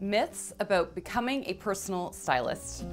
Myths about becoming a personal stylist.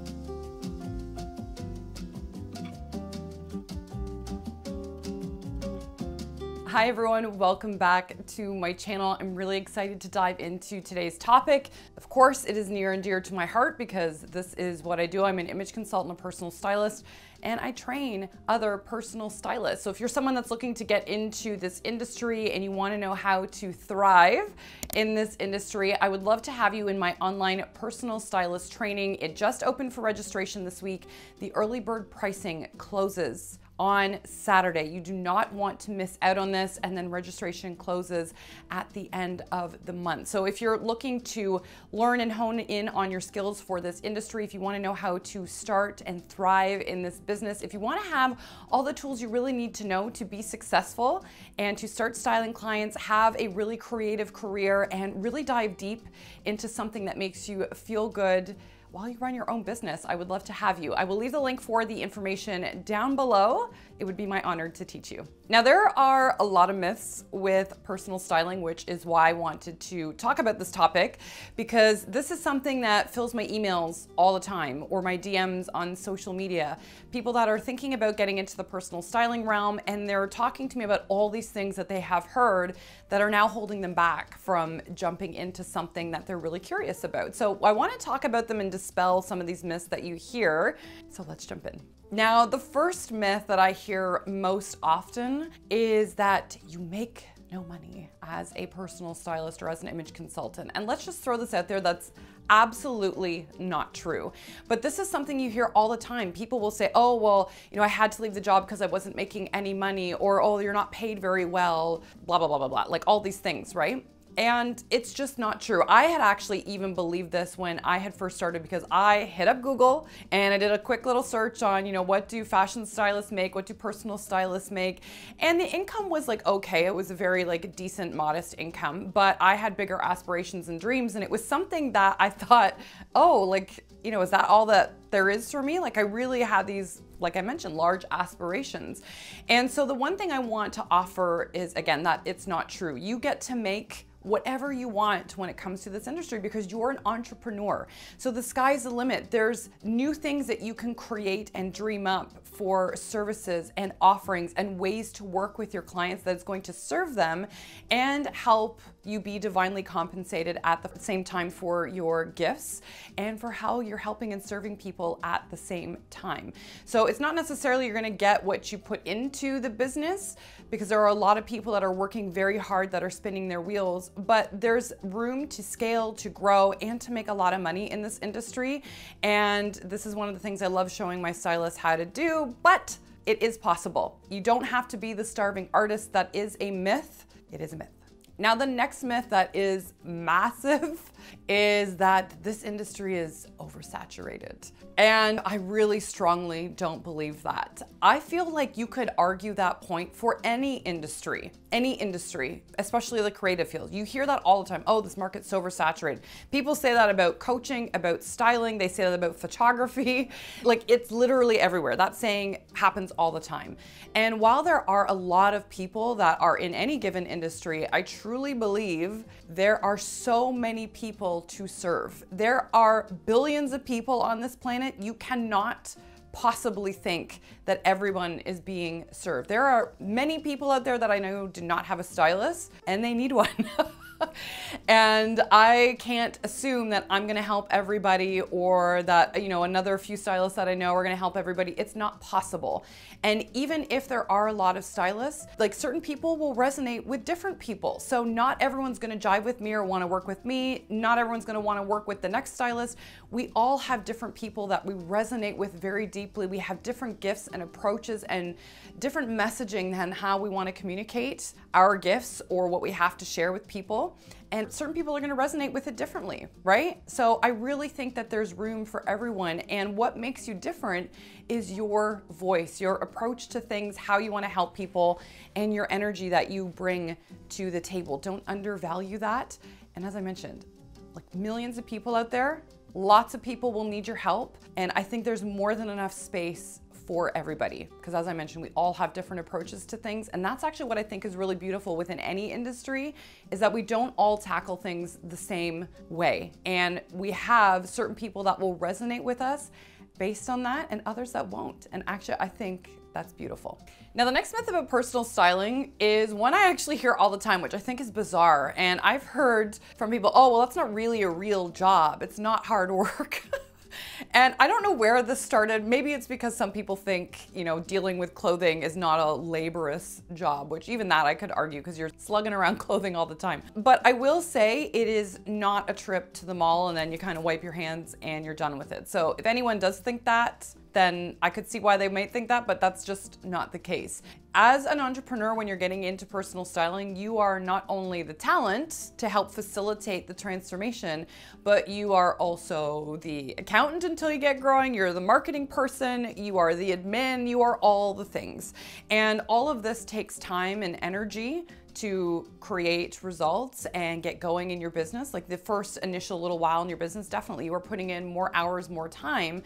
Hi everyone, welcome back to my channel. I'm really excited to dive into today's topic. Of course, it is near and dear to my heart because this is what I do. I'm an image consultant, a personal stylist, and I train other personal stylists. So if you're someone that's looking to get into this industry and you want to know how to thrive in this industry, I would love to have you in my online personal stylist training. It just opened for registration this week. The early bird pricing closes on Saturday. You do not want to miss out on this, and then registration closes at the end of the month. So if you're looking to learn and hone in on your skills for this industry, if you want to know how to start and thrive in this business, if you want to have all the tools you really need to know to be successful and to start styling clients, have a really creative career, and really dive deep into something that makes you feel good while you run your own business, I would love to have you. I will leave the link for the information down below. It would be my honor to teach you. Now, there are a lot of myths with personal styling, which is why I wanted to talk about this topic, because this is something that fills my emails all the time or my DMs on social media. People that are thinking about getting into the personal styling realm, and they're talking to me about all these things that they have heard that are now holding them back from jumping into something that they're really curious about. So I want to talk about them and dispel some of these myths that you hear. So let's jump in. Now, the first myth that I hear most often is that you make no money as a personal stylist or as an image consultant. And let's just throw this out there, that's absolutely not true. But this is something you hear all the time. People will say, oh, well, I had to leave the job because I wasn't making any money, or, oh, you're not paid very well, blah, blah, blah, blah, blah, like all these things, right? And it's just not true. I had actually even believed this when I had first started, because I hit up Google and I did a quick little search on, what do fashion stylists make? What do personal stylists make? And the income was like, okay, it was a very decent, modest income, but I had bigger aspirations and dreams. And it was something that I thought, oh, is that all that there is for me? I really had these, like I mentioned, large aspirations. And so the one thing I want to offer is, again, that it's not true. You get to make whatever you want when it comes to this industry because you're an entrepreneur. So the sky's the limit. There's new things that you can create and dream up for services and offerings and ways to work with your clients that's going to serve them and help you be divinely compensated at the same time for your gifts and for how you're helping and serving people at the same time. So it's not necessarily you're gonna get what you put into the business, because there are a lot of people that are working very hard that are spinning their wheels, but there's room to scale, to grow, and to make a lot of money in this industry. And this is one of the things I love showing my stylists how to do, but it is possible. You don't have to be the starving artist. That is a myth. It is a myth. Now, the next myth that is massive is that this industry is oversaturated. And I really strongly don't believe that. I feel like you could argue that point for any industry, especially the creative field. You hear that all the time. Oh, this market's so oversaturated. People say that about coaching, about styling. They say that about photography. It's literally everywhere. That saying happens all the time. And while there are a lot of people that are in any given industry, I truly believe there are so many people to serve. There are billions of people on this planet. You cannot possibly think that everyone is being served. There are many people out there that I know do not have a stylist and they need one. And I can't assume that I'm gonna help everybody, or that, another few stylists that I know are gonna help everybody. It's not possible. And even if there are a lot of stylists, certain people will resonate with different people. So not everyone's gonna jive with me or wanna work with me. Not everyone's gonna wanna work with the next stylist. We all have different people that we resonate with very deeply. We have different gifts and approaches and different messaging than how we wanna communicate our gifts or what we have to share with people. And certain people are going to resonate with it differently, right? So I really think that there's room for everyone. And what makes you different is your voice, your approach to things, how you want to help people, and your energy that you bring to the table. Don't undervalue that. And as I mentioned, millions of people out there, lots of people will need your help. And I think there's more than enough space for everybody. Because as I mentioned, we all have different approaches to things. And that's actually what I think is really beautiful within any industry, is that we don't all tackle things the same way. And we have certain people that will resonate with us based on that and others that won't. And actually, I think that's beautiful. Now, the next myth about personal styling is one I actually hear all the time, which I think is bizarre. And I've heard from people, oh, well, that's not really a real job. It's not hard work. And I don't know where this started. Maybe it's because some people think, you know, dealing with clothing is not a laborious job, which even that I could argue because you're slugging around clothing all the time. But I will say it is not a trip to the mall and then you kind of wipe your hands and you're done with it. So if anyone does think that, then I could see why they might think that, but that's just not the case. As an entrepreneur, when you're getting into personal styling, you are not only the talent to help facilitate the transformation, but you are also the accountant until you get growing, you're the marketing person, you are the admin, you are all the things. And all of this takes time and energy to create results and get going in your business. Like the first initial little while in your business, definitely you are putting in more hours, more time,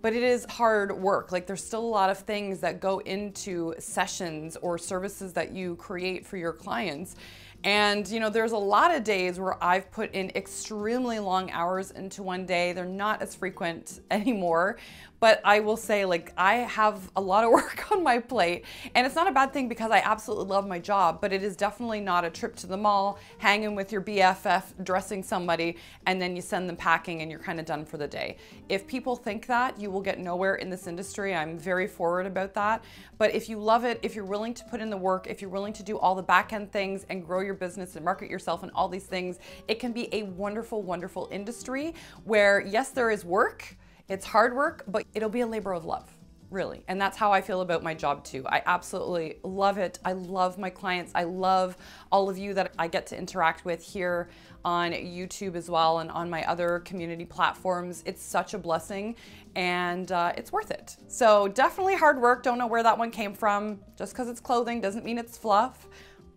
but it is hard work. Like there's still a lot of things that go into sessions or services that you create for your clients. And you know, there's a lot of days where I've put in extremely long hours into one day. They're not as frequent anymore, but I will say, like, I have a lot of work on my plate, and it's not a bad thing because I absolutely love my job, but it is definitely not a trip to the mall, hanging with your BFF, dressing somebody, and then you send them packing and you're kind of done for the day. If people think that, you will get nowhere in this industry. I'm very forward about that. But if you love it, if you're willing to put in the work, if you're willing to do all the back end things and grow your business and market yourself and all these things, it can be a wonderful, wonderful industry where, yes, there is work, it's hard work, but it'll be a labor of love, really. And that's how I feel about my job too. I absolutely love it. I love my clients. I love all of you that I get to interact with here on YouTube as well and on my other community platforms. It's such a blessing and it's worth it. So definitely hard work. Don't know where that one came from. Just because it's clothing doesn't mean it's fluff,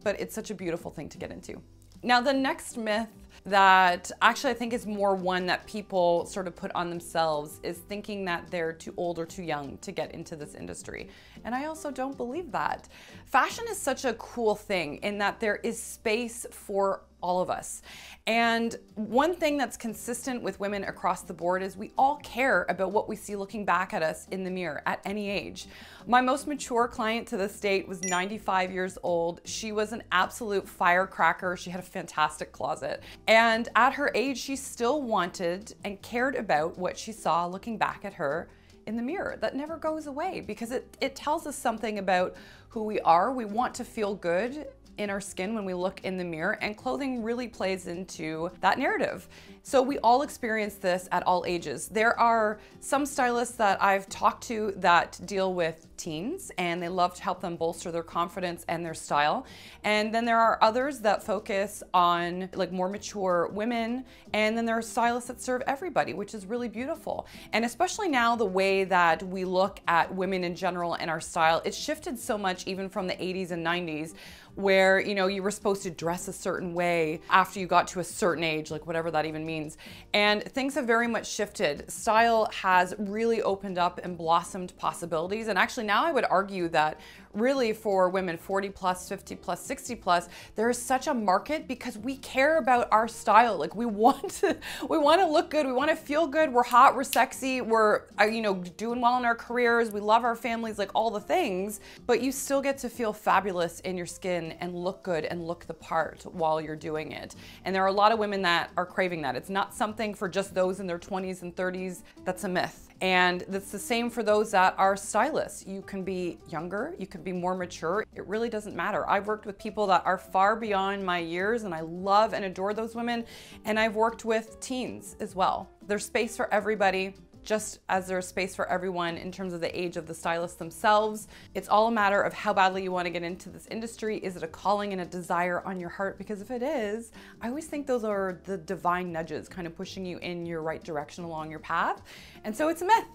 but it's such a beautiful thing to get into. Now, the next myth that actually I think is more one that people sort of put on themselves is thinking that they're too old or too young to get into this industry. And I also don't believe that. Fashion is such a cool thing in that there is space for all of us. And one thing that's consistent with women across the board is we all care about what we see looking back at us in the mirror at any age. My most mature client to this date was 95 years old. She was an absolute firecracker. She had a fantastic closet. And at her age, she still wanted and cared about what she saw looking back at her in the mirror. That never goes away because it tells us something about who we are. We want to feel good in our skin when we look in the mirror, and clothing really plays into that narrative. So we all experience this at all ages. There are some stylists that I've talked to that deal with teens and they love to help them bolster their confidence and their style. And then there are others that focus on like more mature women. And then there are stylists that serve everybody, which is really beautiful. And especially now, the way that we look at women in general and our style, it's shifted so much even from the 80s and 90s, where, you know, you were supposed to dress a certain way after you got to a certain age, like whatever that even means. And things have very much shifted. Style has really opened up and blossomed possibilities. And actually now I would argue that really for women 40 plus, 50 plus, 60 plus, there is such a market because we care about our style. Like we want to look good. We want to feel good. We're hot, we're sexy. We're, you know, doing well in our careers. We love our families, like all the things, but you still get to feel fabulous in your skin and look good and look the part while you're doing it. And there are a lot of women that are craving that. It's not something for just those in their 20s and 30s. That's a myth. And that's the same for those that are stylists. You can be younger, you can be more mature. It really doesn't matter. I've worked with people that are far beyond my years and I love and adore those women. And I've worked with teens as well. There's space for everybody, just as there's space for everyone in terms of the age of the stylists themselves. It's all a matter of how badly you want to get into this industry. Is it a calling and a desire on your heart? Because if it is, I always think those are the divine nudges kind of pushing you in your right direction along your path. And so it's a myth.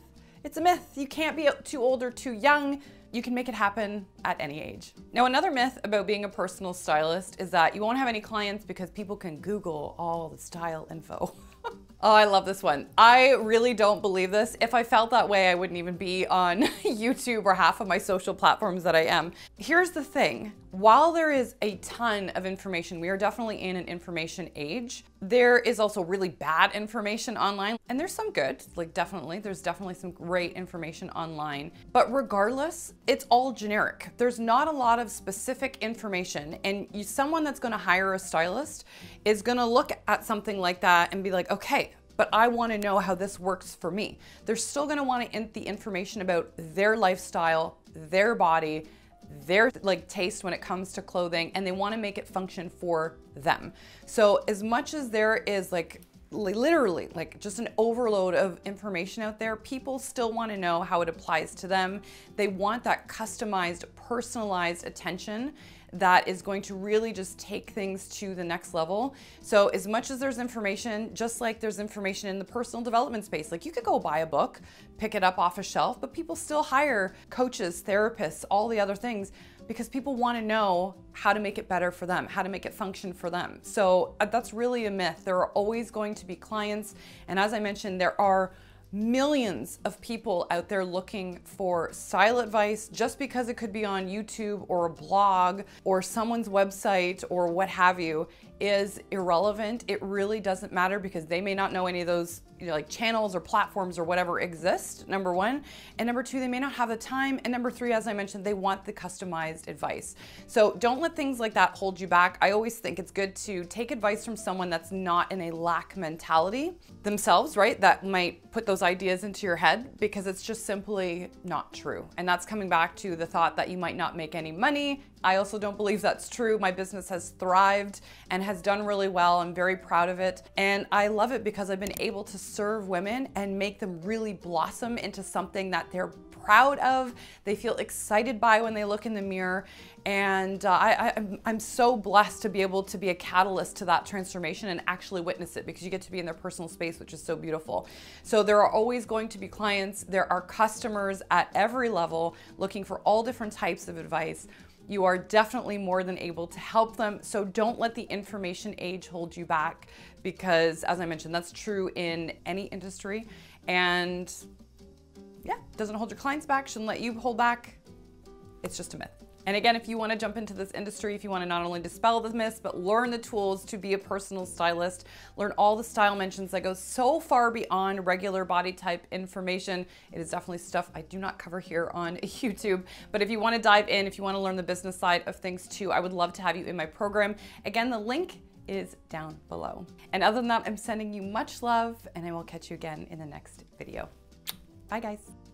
It's a myth. You can't be too old or too young. You can make it happen at any age. Now, another myth about being a personal stylist is that you won't have any clients because people can Google all the style info. Oh, I love this one. I really don't believe this. If I felt that way, I wouldn't even be on YouTube or half of my social platforms that I am. Here's the thing. While there is a ton of information, we are definitely in an information age. There is also really bad information online, and there's some good, like there's definitely some great information online. But regardless, it's all generic. There's not a lot of specific information, and someone that's gonna hire a stylist is gonna look at something like that and be like, okay, but I want to know how this works for me. They're still going to want the information about their lifestyle, their body, their taste when it comes to clothing, and they want to make it function for them. So as much as there is literally just an overload of information out there, people still want to know how it applies to them. They want that customized, personalized attention that is going to really just take things to the next level. So as much as there's information, just like there's information in the personal development space, like you could go buy a book, pick it up off a shelf, but people still hire coaches, therapists, all the other things, because people want to know how to make it better for them, how to make it function for them. So that's really a myth. There are always going to be clients. And as I mentioned, there are millions of people out there looking for style advice. Just because it could be on YouTube or a blog or someone's website or what have you is irrelevant. It really doesn't matter, because they may not know any of those channels or platforms or whatever exist, number one. And number two, they may not have the time. And number three, as I mentioned, they want the customized advice. So don't let things like that hold you back. I always think it's good to take advice from someone that's not in a lack mentality themselves, right? That might put those ideas into your head, because it's just simply not true. And that's coming back to the thought that you might not make any money. I also don't believe that's true. My business has thrived and has done really well. I'm very proud of it. And I love it because I've been able to serve women and make them really blossom into something that they're proud of, they feel excited by when they look in the mirror. And I'm so blessed to be able to be a catalyst to that transformation and actually witness it, because you get to be in their personal space, which is so beautiful. So there are always going to be clients. There are customers at every level looking for all different types of advice. You are definitely more than able to help them. So don't let the information age hold you back, because as I mentioned, that's true in any industry. And yeah, doesn't hold your clients back, shouldn't let you hold back. It's just a myth. And again, if you want to jump into this industry, if you want to not only dispel the myths, but learn the tools to be a personal stylist, learn all the style mentions that go so far beyond regular body type information, it is definitely stuff I do not cover here on YouTube. But if you want to dive in, if you want to learn the business side of things too, I would love to have you in my program. Again, the link is down below. And other than that, I'm sending you much love, and I will catch you again in the next video. Bye guys.